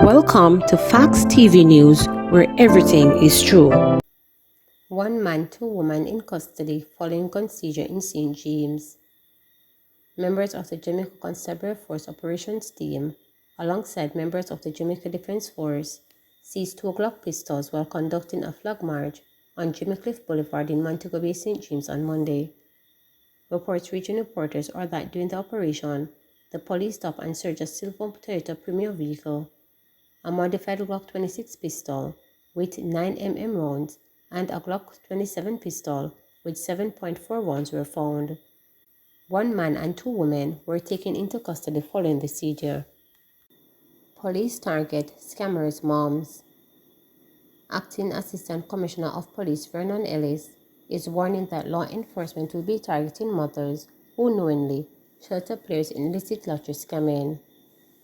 Welcome to Facts TV News, where everything is true. One man, two women in custody following gun seizure in St. James. Members of the Jamaica Constabulary Force Operations Team, alongside members of the Jamaica Defence Force, seized 2 Glock pistols while conducting a flag march on Jimmy Cliff Boulevard in Montego Bay, St. James on Monday. Reports reaching reporters are that during the operation, the police stopped and searched a silver Toyota Premier vehicle, a modified Glock 26 pistol with 9mm rounds, and a Glock 27 pistol with 7.4 rounds were found. 1 man and 2 women were taken into custody following the seizure. Police target scammers' moms. Acting Assistant Commissioner of Police Vernon Ellis is warning that law enforcement will be targeting mothers who knowingly shelter players in illicit lottery scamming.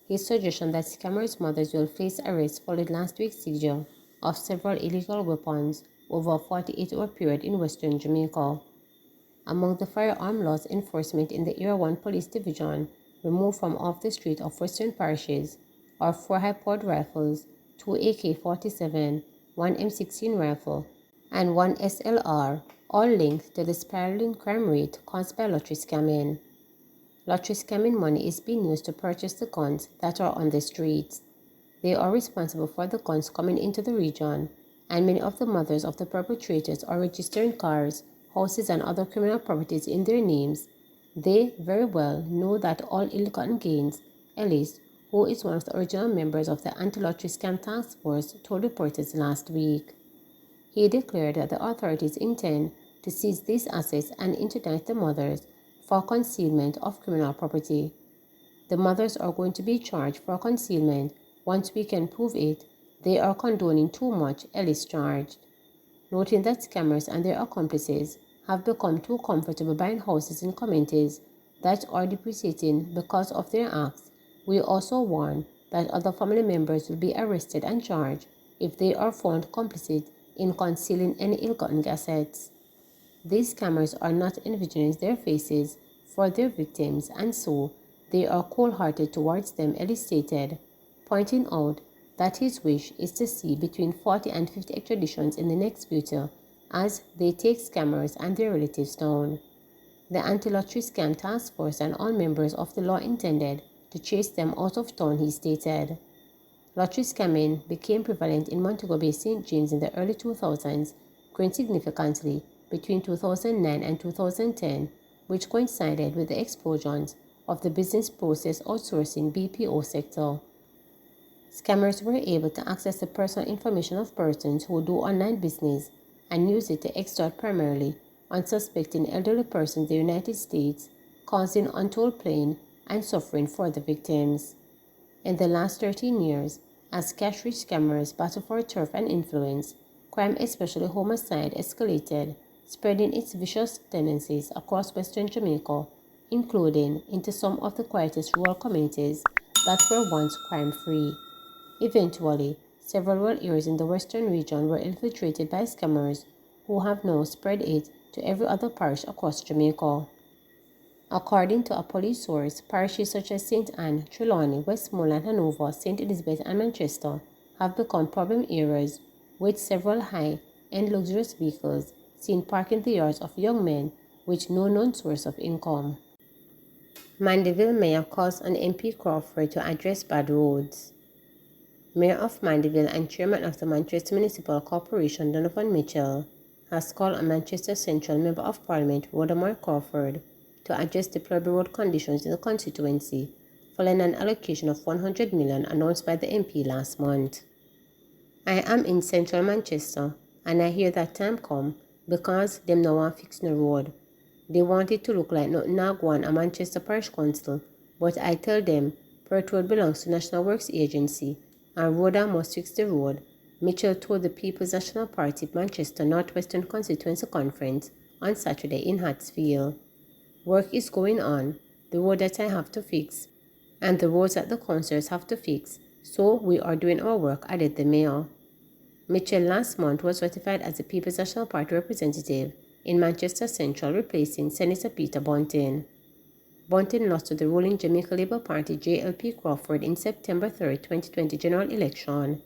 His suggestion that scammers' mothers will face arrest followed last week's seizure of several illegal weapons over a 48-hour period in western Jamaica. Among the firearm laws enforcement in the Area 1 Police Division removed from off the street of western parishes are 4 high-powered rifles, 2 AK-47, 1 M16 rifle, and 1 SLR, all linked to the spiraling crime rate caused by lottery scamming. Lottery scamming money is being used to purchase the guns that are on the streets. They are responsible for the guns coming into the region, and many of the mothers of the perpetrators are registering cars, houses, and other criminal properties in their names. They very well know that all ill-gotten gains. Ellis, who is one of the original members of the anti-lottery scam task force, told reporters last week. He declared that the authorities intend to seize these assets and interdict the mothers for concealment of criminal property. The mothers are going to be charged for concealment. Once we can prove it, they are condoning too much, Ellis charged. Noting that scammers and their accomplices have become too comfortable buying houses in communities that are depreciating because of their acts, we also warn that other family members will be arrested and charged if they are found complicit in concealing any ill-gotten assets. These scammers are not envisioning their faces for their victims, and so they are cold-hearted towards them, Ellis stated, pointing out that his wish is to see between 40 and 50 extraditions in the next future as they take scammers and their relatives down. The anti-lottery scam task force and all members of the law intended to chase them out of town, he stated. Lottery scamming became prevalent in Montego Bay, St. James in the early 2000s, growing significantly between 2009 and 2010, which coincided with the explosions of the business process outsourcing BPO sector. Scammers were able to access the personal information of persons who do online business and use it to extort primarily unsuspecting elderly persons in the United States, causing untold pain and suffering for the victims. In the last 13 years, as cash-rich scammers battle for turf and influence, crime, especially homicide, escalated, spreading its vicious tendencies across western Jamaica, including into some of the quietest rural communities that were once crime-free. Eventually, several rural areas in the western region were infiltrated by scammers who have now spread it to every other parish across Jamaica. According to a police source, parishes such as St. Anne, Trelawney, Westmoreland, Hanover, St. Elizabeth, and Manchester have become problem areas, with several high-end luxurious vehicles seen parked in the yards of young men with no known source of income. Mandeville Mayor calls on MP Crawford to address bad roads. Mayor of Mandeville and Chairman of the Manchester Municipal Corporation, Donovan Mitchell, has called on Manchester Central Member of Parliament, Waldemar Crawford, to address deplorable road conditions in the constituency following an allocation of $100 million announced by the MP last month. I am in central Manchester, and I hear that time come because them no want fix no road. They want it to look like nothing now go on a Manchester Parish Council, but I tell them Perth Road belongs to National Works Agency, and Rhoda must fix the road, Mitchell told the People's National Party Manchester North Western Constituency Conference on Saturday in Hartsfield. Work is going on, the road that I have to fix, and the roads that the councillors have to fix, so we are doing our work, added the mayor. Mitchell last month was ratified as the People's National Party representative in Manchester Central, replacing Senator Peter Bunting. Bunting lost to the ruling Jamaica Labour Party JLP Crawford in September 3, 2020 general election.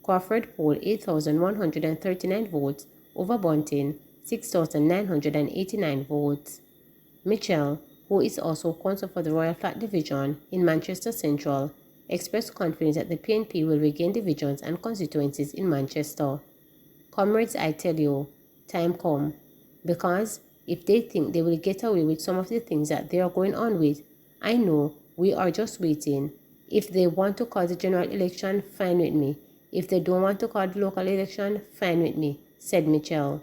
Crawford polled 8,139 votes over Bunting, 6,989 votes. Mitchell, who is also councillor for the Royal Flat Division in Manchester Central, expressed confidence that the PNP will regain divisions and constituencies in Manchester. Comrades, I tell you, time come, because if they think they will get away with some of the things that they are going on with, I know we are just waiting. If they want to call the general election, fine with me. If they don't want to call the local election, fine with me, said Mitchell.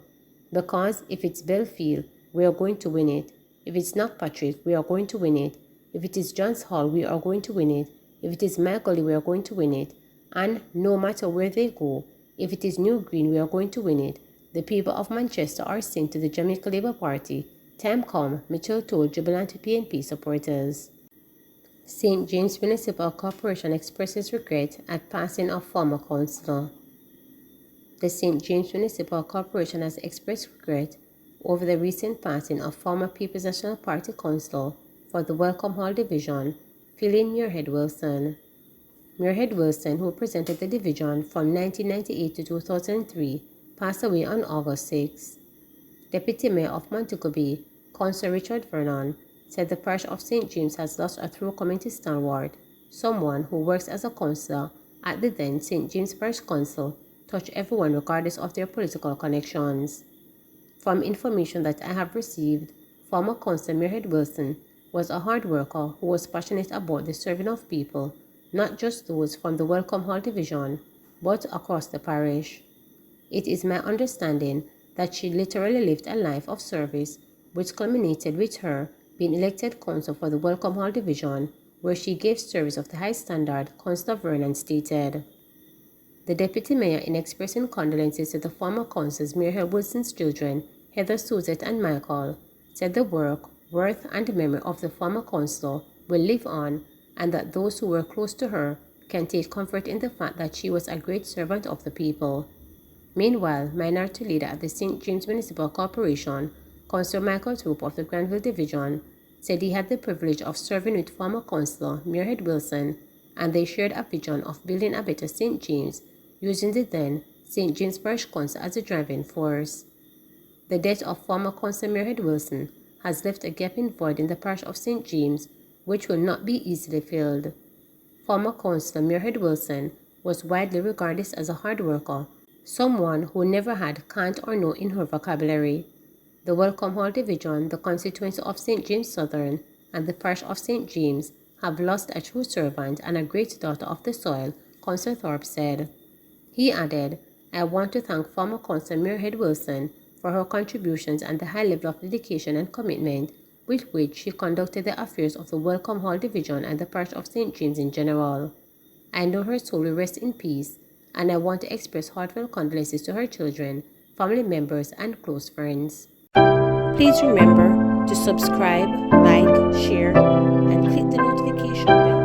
Because if it's Belfield, we are going to win it. If it's not Patrick, we are going to win it. If it is Johns Hall, we are going to win it. If it is Magoli, we are going to win it. And no matter where they go, if it is New Green, we are going to win it. The people of Manchester are saying to the Jamaica Labour Party, time come, Mitchell told jubilant PNP supporters. St. James Municipal Corporation expresses regret at passing of former councillor. The St. James Municipal Corporation has expressed regret over the recent passing of former People's National Party councillor for the Welcome Hall Division, Philin Muirhead Wilson. Muirhead Wilson, who represented the division from 1998 to 2003, passed away on August 6. Deputy Mayor of Montego Bay, Councillor Richard Vernon, said the parish of St. James has lost a true community stalwart, someone who works as a councillor at the then St. James Parish Council, touch everyone regardless of their political connections. From information that I have received, former Councillor Muirhead Wilson was a hard worker who was passionate about the serving of people, not just those from the Welcome Hall Division, but across the parish. It is my understanding that she literally lived a life of service, which culminated with her being elected councillor for the Welcome Hall Division, where she gave service of the high standard, Councillor Vernon stated. The Deputy Mayor, in expressing condolences to the former councillors Muirhead Wilson's children, Heather, Suzette and Michael, said the work, worth and memory of the former councillor will live on, and that those who were close to her can take comfort in the fact that she was a great servant of the people. Meanwhile, minority leader at the St. James Municipal Corporation, Councillor Michael Troop of the Granville Division, said he had the privilege of serving with former councillor Muirhead Wilson, and they shared a vision of building a better St. James, using the then St. James Parish Council as a driving force. The death of former councillor Muirhead Wilson has left a gaping void in the parish of St. James, which will not be easily filled. Former councillor Muirhead Wilson was widely regarded as a hard worker, someone who never had can't or no in her vocabulary. The Welcome Hall Division, the constituency of St. James Southern, and the parish of St. James have lost a true servant and a great daughter of the soil, Councillor Thorpe said. He added, I want to thank former councillor Muirhead Wilson for her contributions and the high level of dedication and commitment with which she conducted the affairs of the Welcome Hall Division and the parish of St. James in general. I know her soul will rest in peace, and I want to express heartfelt condolences to her children, family members, and close friends. Please remember to subscribe, like, share, and click the notification bell.